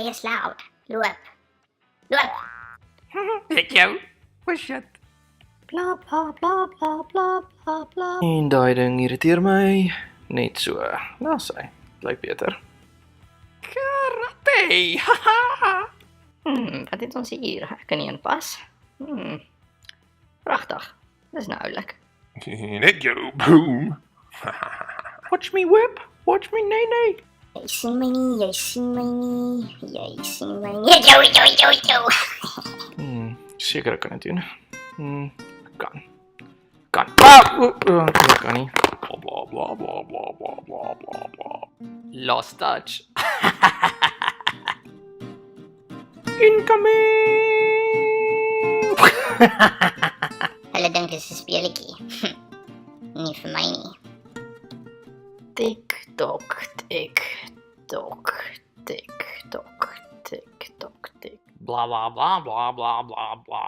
wees loud. Loop. Loop. Ek jou. Shit. Bla bla bla bla bla bla bla. En daai ding irriteer my net so. Nou sy, lyk beter. Karate. Haha. Wat het ons hier? Ek kan nie inpas. Pragtig. Dis nou oulik. Ek jou. Boom. Watch me whip, watch me nay. Jy sien my nie, jy sien my nie. Jy sien my nie. Jou. Seker ek kan dit doen. Kan. Ek kan nie. Bla bla bla bla bla bla bla bla bla. Lost touch. Incoming! Hulle dink dis 'n speletjie. Nie vir my nie. Tik tok tik tok tik tok tik tok tik. Bla bla bla bla bla bla bla